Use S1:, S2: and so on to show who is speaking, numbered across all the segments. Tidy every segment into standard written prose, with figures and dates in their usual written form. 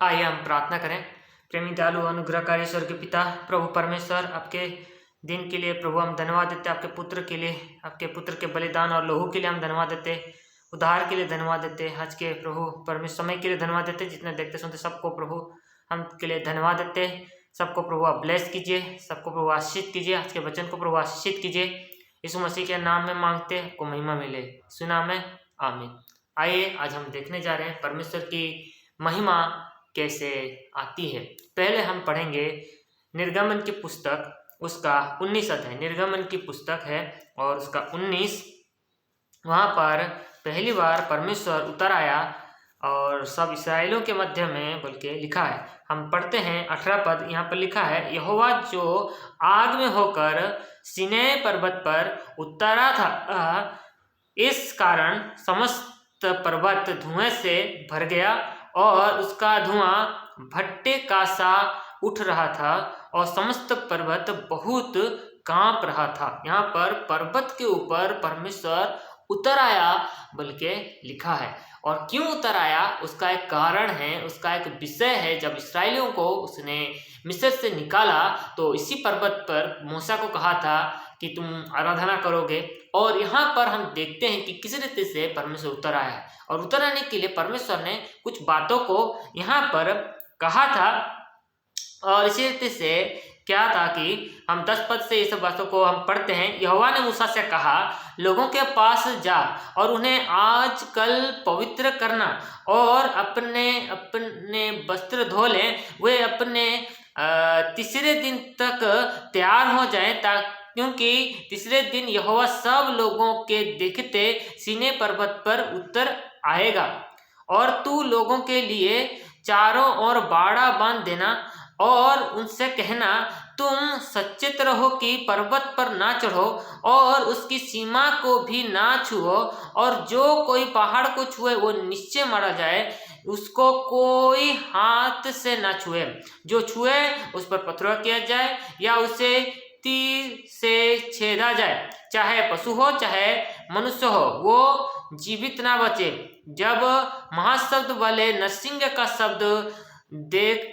S1: आइए हम प्रार्थना करें। प्रेमी दयालु अनुग्रहकारी ईश्वर के पिता प्रभु परमेश्वर, आपके दिन के लिए प्रभु हम धन्यवाद देते हैं। आपके पुत्र के लिए, आपके पुत्र के बलिदान और लहू के लिए हम धन्यवाद देते, उद्धार के लिए धन्यवाद देते, आज के प्रभु परमेश्वर समय के लिए धन्यवाद देते। जितने देखते सुनते सबको प्रभु हम के लिए धन्यवाद देते। सबको प्रभु आप ब्लेस कीजिए, सबको प्रभु आशीषित कीजिए, आज के वचन को प्रभु आशीषित कीजिए। यीशु मसीह के नाम में मांगते, आपको महिमा मिले, सुना में आमीन। आइए आज हम देखने जा रहे हैं परमेश्वर की महिमा कैसे आती है। पहले हम पढ़ेंगे निर्गमन की पुस्तक, उसका 19 अध्याय निर्गमन की पुस्तक है और उसका 19। वहाँ पर पहली बार परमेश्वर उतर आया और सब इस्राएलियों के मध्य में बोल के लिखा है। हम पढ़ते हैं 18 पद। यहाँ पर लिखा है, यहोवा जो आग में होकर सीनै पर्वत पर उतरा था, इस कारण समस्त पर्वत धुएं से भर गया और उसका धुआं भट्टे का सा उठ रहा था और समस्त पर्वत बहुत कांप रहा था। यहाँ पर पर्वत के ऊपर परमेश्वर उतर आया बोल के लिखा है। और क्यों उतर आया उसका एक कारण है, उसका एक विषय है। जब इस्राएलियों को उसने मिस्र से निकाला तो इसी पर्वत पर मूसा को कहा था कि तुम आराधना करोगे। और यहाँ पर हम देखते हैं कि किस रीति से परमेश्वर उतर आया है और उतर आने के लिए परमेश्वर ने कुछ बातों को यहाँ पर कहा था। और इसी रीति से क्या था कि हम 10 पद से ये सब बातों को हम पढ़ते हैं। यहोवा ने मूसा से कहा, लोगों के पास जा और उन्हें आजकल पवित्र करना और अपने अपने वस्त्र धो लें, वे अपने तीसरे दिन तक तैयार हो जाएं, क्योंकि तीसरे दिन यहोवा सब लोगों के देखते सीनै पर्वत पर उतर आएगा। और तू लोगों के लिए चारों ओर बाड़ा बांध देना और उनसे कहना, तुम सचेत रहो कि पर्वत पर ना चढ़ो और उसकी सीमा को भी ना छुओ, और जो कोई पहाड़ को छुए वो निश्चय मारा जाए, उसको कोई हाथ से ना छुए। जो छुए उस पर पथरवा किया जाए या उसे तीर से छेदा जाए, चाहे पशु हो चाहे मनुष्य हो, वो जीवित ना बचे। जब महाशब्द वाले नरसिंह का शब्द देख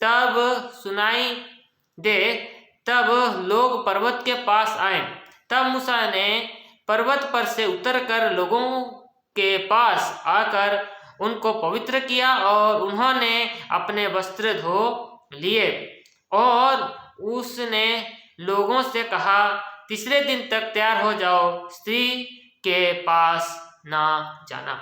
S1: तब सुनाई दे, तब लोग पर्वत के पास आए। तब मूसा ने पर्वत पर से उतरकर लोगों के पास आकर उनको पवित्र किया और उन्होंने अपने वस्त्र धो लिए। और उसने लोगों से कहा, तीसरे दिन तक तैयार हो जाओ, स्त्री के पास ना जाना।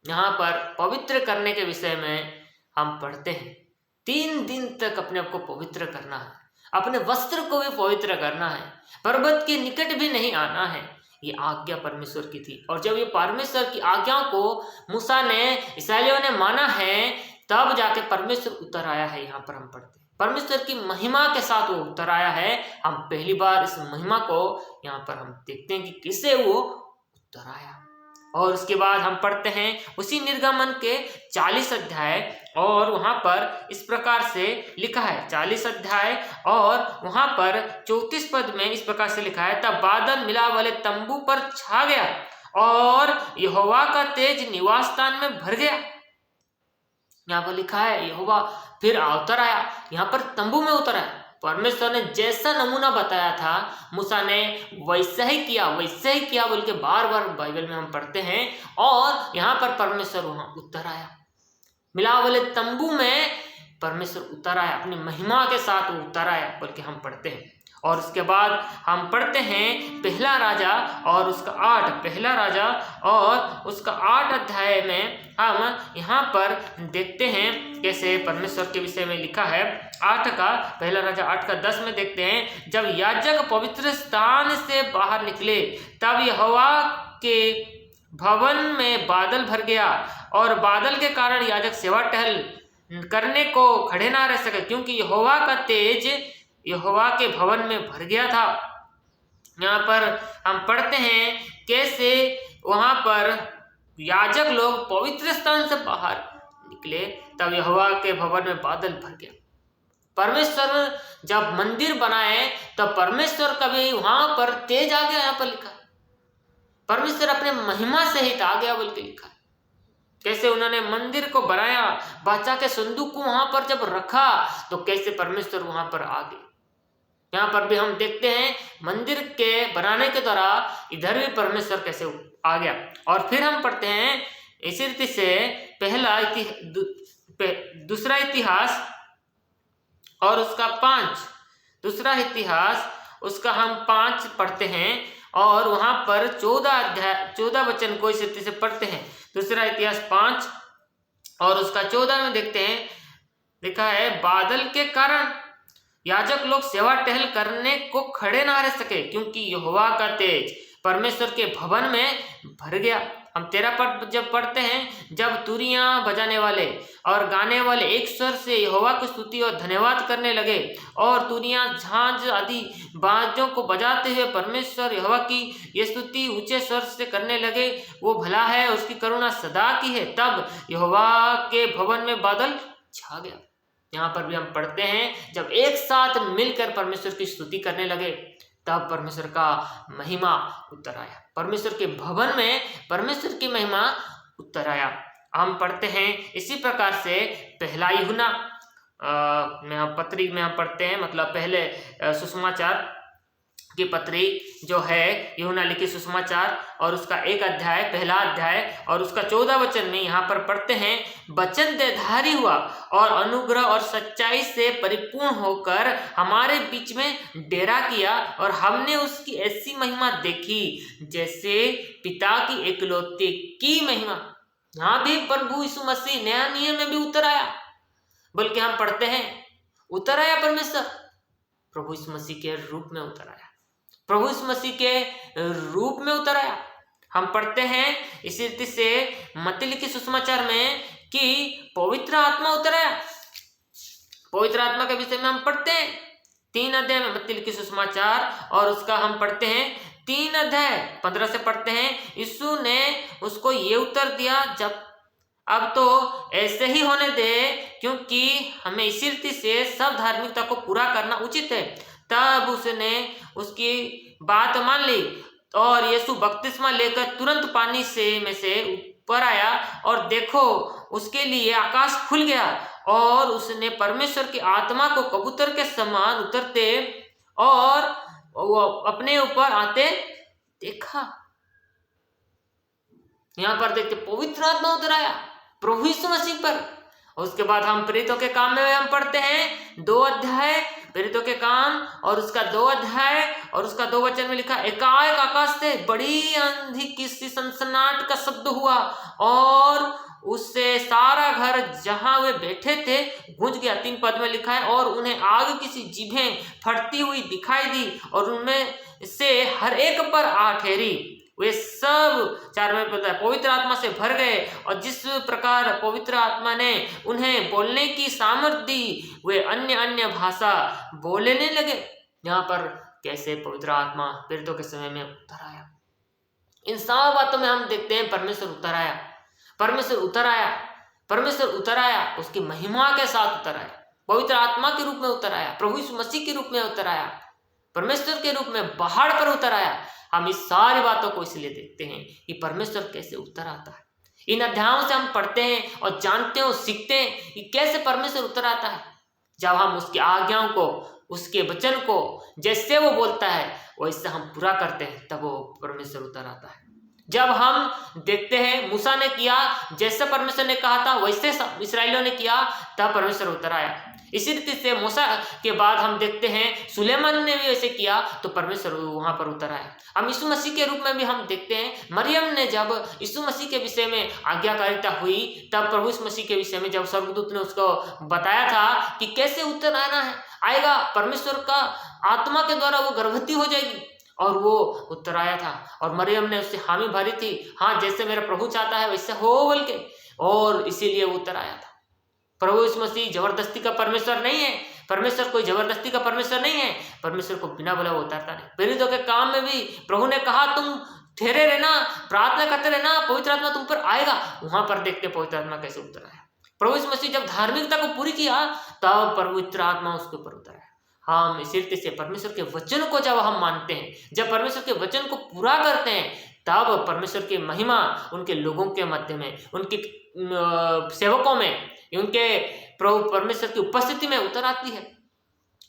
S1: यहाँ पर पवित्र करने के विषय में हम पढ़ते हैं 3 दिन तक अपने आप को पवित्र करना है, अपने वस्त्र को भी पवित्र करना है, पर्वत के निकट भी नहीं आना है। ये आज्ञा परमेश्वर की थी। और जब ये परमेश्वर की आज्ञाओं को मूसा ने, इस्राएलियों ने माना है, तब जाके परमेश्वर उतर आया है। यहाँ पर हम पढ़ते हैं परमेश्वर की महिमा के साथ वो उतर आया है। हम पहली बार इस महिमा को यहाँ पर हम देखते हैं कि कैसे वो उतर आया। और उसके बाद हम पढ़ते हैं उसी निर्गमन के 40 अध्याय, और वहाँ पर इस प्रकार से लिखा है 40 अध्याय और वहाँ पर 34 पद में इस प्रकार से लिखा है, तब बादल मिला वाले तंबू पर छा गया और यहोवा का तेज निवास स्थान में भर गया। यहाँ पर लिखा है यहोवा फिर उतर आया, यहाँ पर तंबू में उतर आया। परमेश्वर ने जैसा नमूना बताया था मूसा ने वैसा ही किया, वैसे ही किया बोल के बार बार बाइबल में हम पढ़ते हैं। और यहाँ पर परमेश्वर वहां उतर आया, मिलाप वाले तंबू में परमेश्वर उतर आया, अपनी महिमा के साथ वो उतर आया बोल के हम पढ़ते हैं। और उसके बाद हम पढ़ते हैं पहला राजा और उसका 8, पहला राजा और उसका 8 अध्याय में हम यहाँ पर देखते हैं कैसे परमेश्वर के विषय में लिखा है। 8 का पहला राजा 8 का 10 में देखते हैं, जब याजक पवित्र स्थान से बाहर निकले तब यहोवा के भवन में बादल भर गया और बादल के कारण याजक सेवा टहल करने को खड़े ना रह सके, क्योंकि यहोवा का तेज यहोवा के भवन में भर गया था। यहाँ पर हम पढ़ते हैं कैसे वहां पर याजक लोग पवित्र स्थान से बाहर निकले, तब यहोवा के भवन में बादल भर गया। परमेश्वर जब मंदिर बनाए तब परमेश्वर कभी वहां पर तेज आ गया। यहाँ पर लिखा है परमेश्वर अपने महिमा सहित आ गया बोल के लिखा है। कैसे उन्होंने मंदिर को बनाया, बादशाह के संदूक को वहां पर जब रखा तो कैसे परमेश्वर वहां पर आ गए। यहाँ पर भी हम देखते हैं मंदिर के बनाने के द्वारा इधर भी परमेश्वर कैसे आ गया। और फिर हम पढ़ते हैं इसी रीति से दूसरा इतिहास और उसका 5, दूसरा इतिहास उसका हम 5 पढ़ते हैं और वहां पर 14 वचन को इस रीति से पढ़ते हैं। दूसरा इतिहास 5 और उसका 14 में देखते हैं, लिखा है, बादल के कारण याजक लोग सेवा टहल करने को खड़े ना रह सके, क्योंकि यहोवा का तेज परमेश्वर के भवन में भर गया। हम 13 पद जब पढ़ते हैं, जब तुरियां बजाने वाले और गाने वाले एक स्वर से यहोवा की स्तुति और धन्यवाद करने लगे और तुरियां, झांझ आदि बाजों को बजाते हुए परमेश्वर यहोवा की ये स्तुति ऊंचे स्वर से करने लगे, वो भला है, उसकी करुणा सदा की है, तब यहोवा के भवन में बादल छा गया। यहाँ पर भी हम पढ़ते हैं, जब एक साथ मिलकर परमेश्वर की स्तुति करने लगे तब परमेश्वर का महिमा उतर आया। परमेश्वर के भवन में परमेश्वर की महिमा उतर आया। हम पढ़ते हैं इसी प्रकार से पहला यूहन्ना में हम पत्री में हम पढ़ते हैं, मतलब पहले सुसमाचार की पत्री जो है यूहन्ना लिखी सुसमाचार और उसका 1 अध्याय, पहला अध्याय और उसका 14 वचन में यहाँ पर पढ़ते हैं, वचन देहधारी हुआ और अनुग्रह और सच्चाई से परिपूर्ण होकर हमारे बीच में डेरा किया और हमने उसकी ऐसी महिमा देखी जैसे पिता की एकलौते की महिमा। यहाँ भी प्रभु यीशु मसीह नया नियम में भी उतर आया, बल्कि हम पढ़ते हैं उतर आया परमेश्वर, प्रभु यीशु मसीह के रूप में उतर आया, प्रभु यीशु मसीह के रूप में उतर आया। हम पढ़ते हैं इसी रीति से मत्ती लिखी सुसमाचार में कि पवित्र आत्मा उतर आया। पवित्र आत्मा के विषय में हम पढ़ते हैं 3 अध्याय में मत्ती लिखी सुसमाचार और उसका हम पढ़ते हैं 3 अध्याय 15 से पढ़ते हैं। यीशु ने उसको ये उत्तर दिया, जब अब तो ऐसे ही होने दे, क्योंकि हमें इसी रीति से सब धार्मिकता को पूरा करना उचित है। तब उसने उसकी बात मान ली और यीशु बपतिस्मा लेकर तुरंत पानी में से ऊपर आया और देखो उसके लिए आकाश खुल गया और उसने परमेश्वर की आत्मा को कबूतर के समान उतरते और वो अपने ऊपर आते देखा। यहाँ पर देखते पवित्र आत्मा उतर आया प्रभु यीशु मसीह पर। उसके बाद हम प्रेरितों के काम में हम पढ़ते हैं 2 अध्याय प्रेरितों के काम और उसका 2 अध्याय और उसका 2 वचन में लिखा, एकाएक आकाश से बड़ी आंधी किसी सनसनाहट का शब्द हुआ और उससे सारा घर जहां वे बैठे थे गूंज गया। 3 पद में लिखा है, और उन्हें आग की सी जीभें फटती हुई दिखाई दी और उनमें से हर एक पर आ ठहरी। वे सब 4 में पता है पवित्र आत्मा से भर गए और जिस प्रकार पवित्र आत्मा ने उन्हें बोलने की सामर्थ्य दी वे अन्य अन्य भाषा बोलने लगे। यहाँ पर कैसे पवित्र आत्मा प्रेरितों के समय में उतर आया। इन सब बातों में हम देखते हैं परमेश्वर उतर आया, परमेश्वर उतर आया, परमेश्वर उतर आया, उसकी महिमा के साथ उतर आया, पवित्र आत्मा के रूप में उतर आया, प्रभु यीशु मसीह के रूप में उतर आया, परमेश्वर के रूप में पहाड़ पर उतर आया। हम इस सारी बातों को इसलिए देखते हैं कि परमेश्वर कैसे उतर आता है। इन अध्यायों से हम पढ़ते हैं और जानते हैं और सीखते हैं कि कैसे परमेश्वर उतर आता है। जब हम उसकी आज्ञाओं को, उसके वचन को जैसे वो बोलता है वैसे हम पूरा करते हैं तब वो परमेश्वर उतर आता है। जब हम देखते हैं मूसा ने किया जैसे परमेश्वर ने कहा था वैसे इस्राएलियों ने किया तब परमेश्वर उतर आया। इसी रीति से मूसा के बाद हम देखते हैं सुलेमान ने भी वैसे किया तो परमेश्वर वहां पर उतर आया। हम यीशु मसीह के रूप में भी हम देखते हैं मरियम ने जब यीशु मसीह के विषय में आज्ञाकारिता हुई तब प्रभु यीशु मसीह के विषय में जब स्वर्गदूत ने उसको बताया था कि कैसे उतर आना है, आएगा परमेश्वर का आत्मा के द्वारा वो गर्भवती हो जाएगी और वो उतर आया था और मरियम ने उससे हामी भरी थी, हाँ जैसे मेरा प्रभु चाहता है वैसे हो बोल के, और इसीलिए वो उतर आया था। प्रभु यीशु मसीह जबरदस्ती का परमेश्वर नहीं है, परमेश्वर कोई जबरदस्ती का परमेश्वर नहीं है, परमेश्वर को बिना बोला वो उतरता नहीं। प्रेरितों के काम में भी प्रभु ने कहा तुम ठहरे रहना, प्रार्थना करते रहना, पवित्र आत्मा तुम पर आएगा। वहां पर देखते पवित्र आत्मा कैसे उतर आया। प्रभु यीशु मसीह जब धार्मिकता को पूरी किया तब पवित्र आत्मा उसके ऊपर उतर आया। हम इसी रीति से परमेश्वर के वचन को जब हम मानते हैं, जब परमेश्वर के वचन को पूरा करते हैं तब परमेश्वर की महिमा उनके लोगों के मध्य में, उनकी सेवकों में, उनके प्रभु परमेश्वर की उपस्थिति में उतर आती है।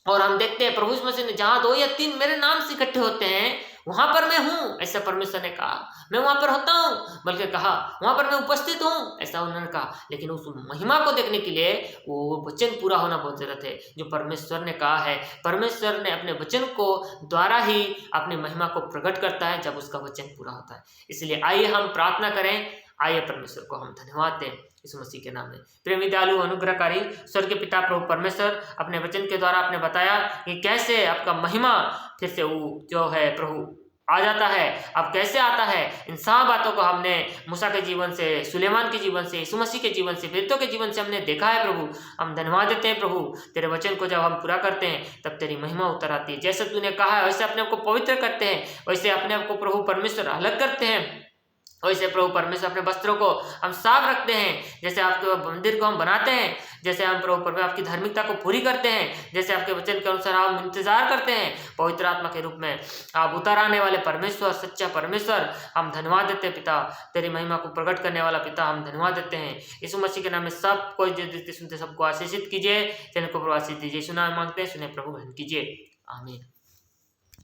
S1: और हम देखते हैं प्रभु यीशु मसीह ने जहां 2 या 3 मेरे नाम से इकट्ठे होते हैं वहां पर मैं हूं, ऐसा परमेश्वर ने कहा। मैं वहां पर होता हूं, बल्कि कहा वहां पर मैं उपस्थित हूं, ऐसा उन्होंने कहा। लेकिन उस महिमा को देखने के लिए वो वचन पूरा होना बहुत जरूरत है जो परमेश्वर ने कहा है। परमेश्वर ने अपने वचन को द्वारा ही अपनी महिमा को प्रकट करता है जब उसका वचन पूरा होता है। इसलिए आइए हम प्रार्थना करें, आइए परमेश्वर को हम धन्यवाद दें यीशु मसीह के नाम में। प्रेमी दयालु अनुग्रहकारी स्वर्ग के पिता प्रभु परमेश्वर, अपने वचन के द्वारा आपने बताया कि कैसे आपका महिमा फिर से वो जो है प्रभु आ जाता है। अब कैसे आता है, इन सब बातों को हमने मूसा के जीवन से, सुलेमान के जीवन से, यीशु मसीह के जीवन से, प्रेरितों के जीवन से हमने देखा है। प्रभु हम धन्यवाद देते हैं प्रभु, तेरे वचन को जब हम पूरा करते हैं तब तेरी महिमा उतर आती है। जैसे तूने कहा है वैसे अपने आप को पवित्र करते हैं, वैसे अपने आप को प्रभु परमेश्वर अलग करते हैं, वैसे प्रभु परमेश्वर अपने वस्त्रों को हम साफ रखते हैं, जैसे आपके मंदिर को हम बनाते हैं, जैसे हम प्रभु परमेश्वर आपकी धार्मिकता को पूरी करते हैं, जैसे आपके वचन के अनुसार हम इंतजार करते हैं पवित्र आत्मा के रूप में आप उतर आने वाले परमेश्वर, सच्चा परमेश्वर, हम धन्यवाद देते हैं पिता, तेरी महिमा को प्रकट करने वाला पिता, हम धन्यवाद देते हैं। यीशु मसीह के नाम में सब कोई देते सुनते सबको आशीषित कीजिए, चैनल को प्रभु आशीष दीजिए। सुना मांगते हैं, सुने प्रभु ग्रहण कीजिए, आमीन।